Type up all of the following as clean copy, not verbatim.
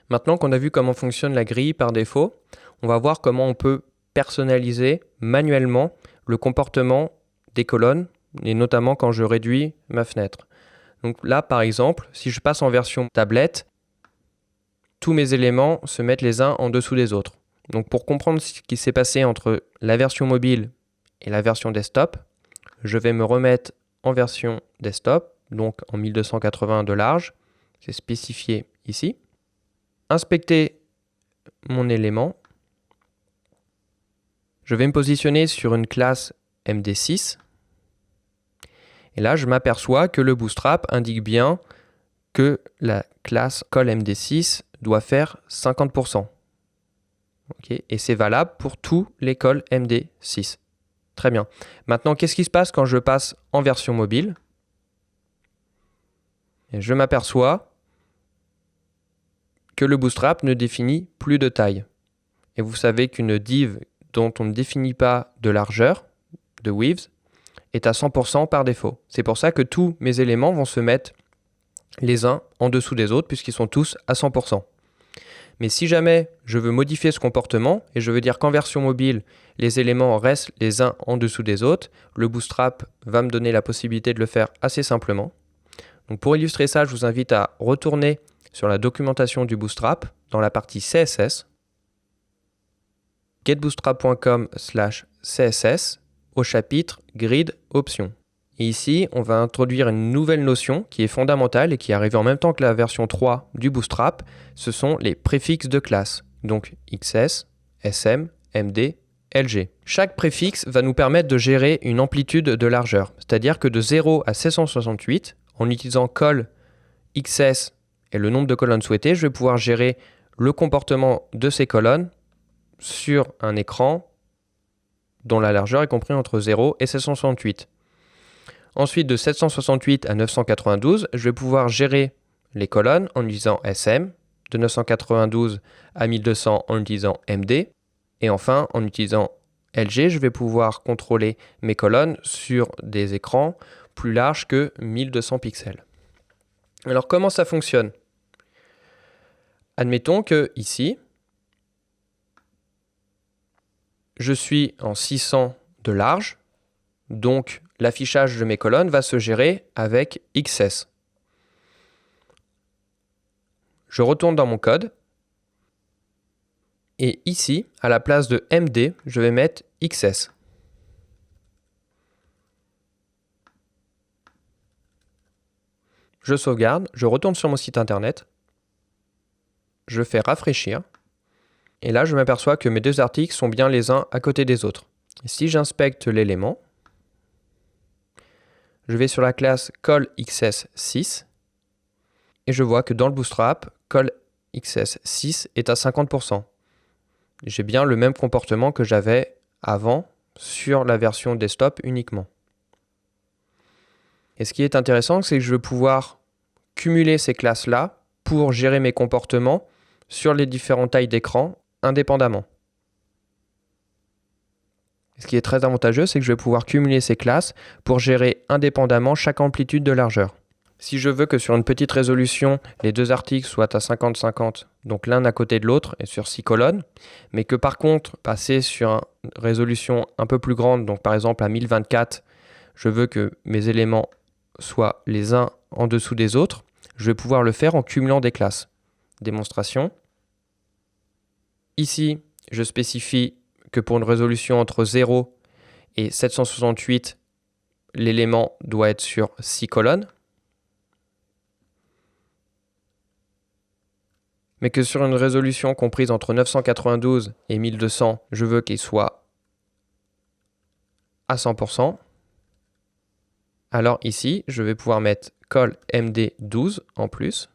Maintenant qu'on a vu comment fonctionne la grille par défaut, on va voir comment on peut personnaliser manuellement le comportement des colonnes, et notamment quand je réduis ma fenêtre. Donc là, par exemple, si je passe en version tablette, tous mes éléments se mettent les uns en dessous des autres. Donc pour comprendre ce qui s'est passé entre la version mobile et la version desktop, je vais me remettre en version desktop, donc en 1280 de large, c'est spécifié ici. Inspecter mon élément. Je vais me positionner sur une classe MD6. Et là, je m'aperçois que le Bootstrap indique bien que la classe col MD6 doit faire 50%. Okay. Et c'est valable pour tous les cols MD6. Très bien. Maintenant, qu'est-ce qui se passe quand je passe en version mobile? Et je m'aperçois que le Bootstrap ne définit plus de taille. Et vous savez qu'une div dont on ne définit pas de largeur, de width, est à 100% par défaut. C'est pour ça que tous mes éléments vont se mettre les uns en dessous des autres puisqu'ils sont tous à 100%. Mais si jamais je veux modifier ce comportement et je veux dire qu'en version mobile, les éléments restent les uns en dessous des autres, le Bootstrap va me donner la possibilité de le faire assez simplement. Donc pour illustrer ça, je vous invite à retourner sur la documentation du Bootstrap dans la partie CSS, getbootstrap.com/css au chapitre Grid Options. Et ici, on va introduire une nouvelle notion qui est fondamentale et qui arrive en même temps que la version 3 du Bootstrap. Ce sont les préfixes de classe, donc XS, SM, MD, LG. Chaque préfixe va nous permettre de gérer une amplitude de largeur, c'est-à-dire que de 0 à 768, en utilisant col XS et le nombre de colonnes souhaitées, je vais pouvoir gérer le comportement de ces colonnes sur un écran dont la largeur est comprise entre 0 et 768. Ensuite, de 768 à 992, je vais pouvoir gérer les colonnes en utilisant SM, de 992 à 1200 en utilisant MD, et enfin, en utilisant LG, je vais pouvoir contrôler mes colonnes sur des écrans plus larges que 1200 pixels. Alors, comment ça fonctionne? Admettons que ici, je suis en 600 de large, donc l'affichage de mes colonnes va se gérer avec XS. Je retourne dans mon code, et ici, à la place de MD, je vais mettre XS. Je sauvegarde, je retourne sur mon site internet, je fais rafraîchir, et là je m'aperçois que mes deux articles sont bien les uns à côté des autres. Et si j'inspecte l'élément, je vais sur la classe colXS6, et je vois que dans le Bootstrap, colXS6 est à 50%. J'ai bien le même comportement que j'avais avant sur la version desktop uniquement. Et ce qui est intéressant, c'est que je vais pouvoir cumuler ces classes-là pour gérer mes comportements sur les différentes tailles d'écran indépendamment. Ce qui est très avantageux, c'est que je vais pouvoir cumuler ces classes pour gérer indépendamment chaque amplitude de largeur. Si je veux que sur une petite résolution, les deux articles soient à 50-50, donc l'un à côté de l'autre et sur 6 colonnes, mais que par contre, passer sur une résolution un peu plus grande, donc par exemple à 1024, je veux que mes éléments soient les uns en dessous des autres, je vais pouvoir le faire en cumulant des classes. Démonstration. Ici, je spécifie que pour une résolution entre 0 et 768, l'élément doit être sur 6 colonnes. Mais que sur une résolution comprise entre 992 et 1200, je veux qu'il soit à 100%. Alors ici, je vais pouvoir mettre col MD12 en plus.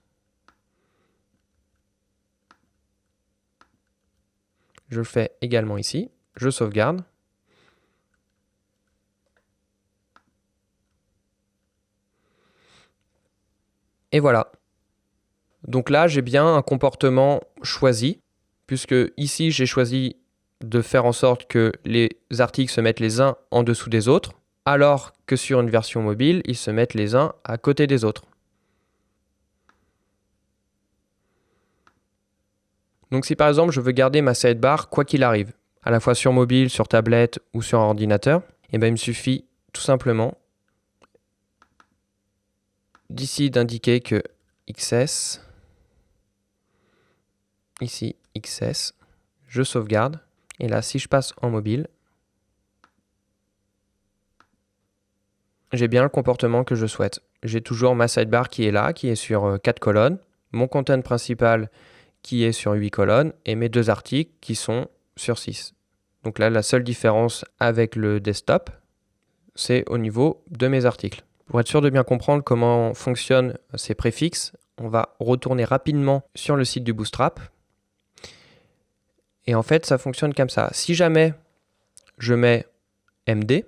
Je le fais également ici. Je sauvegarde. Et voilà. Donc là, j'ai bien un comportement choisi, puisque ici, j'ai choisi de faire en sorte que les articles se mettent les uns en dessous des autres, alors que sur une version mobile, ils se mettent les uns à côté des autres. Donc si par exemple je veux garder ma sidebar quoi qu'il arrive, à la fois sur mobile, sur tablette ou sur ordinateur, il me suffit tout simplement d'ici d'indiquer que XS, ici XS, je sauvegarde, et là si je passe en mobile, j'ai bien le comportement que je souhaite. J'ai toujours ma sidebar qui est là, qui est sur 4 colonnes, mon content principal qui est sur 8 colonnes, et mes 2 articles qui sont sur 6. Donc là, la seule différence avec le desktop, c'est au niveau de mes articles. Pour être sûr de bien comprendre comment fonctionnent ces préfixes, on va retourner rapidement sur le site du Bootstrap. Et en fait, ça fonctionne comme ça. Si jamais je mets MD,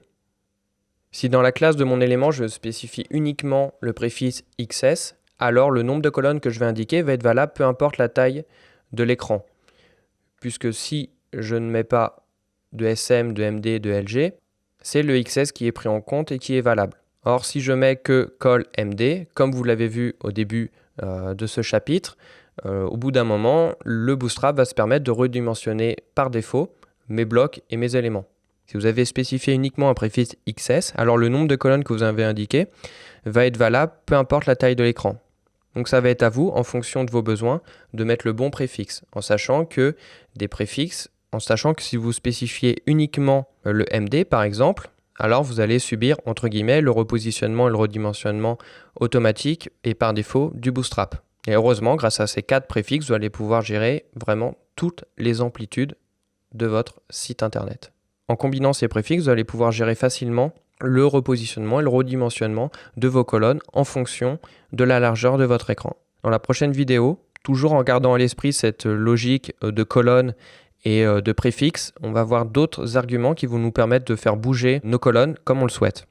si dans la classe de mon élément, je spécifie uniquement le préfixe XS, alors le nombre de colonnes que je vais indiquer va être valable peu importe la taille de l'écran. Puisque si je ne mets pas de SM, de MD, de LG, c'est le XS qui est pris en compte et qui est valable. Or, si je mets que col MD, comme vous l'avez vu au début de ce chapitre, au bout d'un moment, le Bootstrap va se permettre de redimensionner par défaut mes blocs et mes éléments. Si vous avez spécifié uniquement un préfixe XS, alors le nombre de colonnes que vous avez indiqué va être valable peu importe la taille de l'écran. Donc ça va être à vous, en fonction de vos besoins, de mettre le bon préfixe, en sachant que si vous spécifiez uniquement le MD par exemple, alors vous allez subir entre guillemets le repositionnement et le redimensionnement automatique et par défaut du Bootstrap. Et heureusement, grâce à ces 4 préfixes, vous allez pouvoir gérer vraiment toutes les amplitudes de votre site internet. En combinant ces préfixes, vous allez pouvoir gérer facilement le repositionnement et le redimensionnement de vos colonnes en fonction de la largeur de votre écran. Dans la prochaine vidéo, toujours en gardant à l'esprit cette logique de colonnes et de préfixes, on va voir d'autres arguments qui vont nous permettre de faire bouger nos colonnes comme on le souhaite.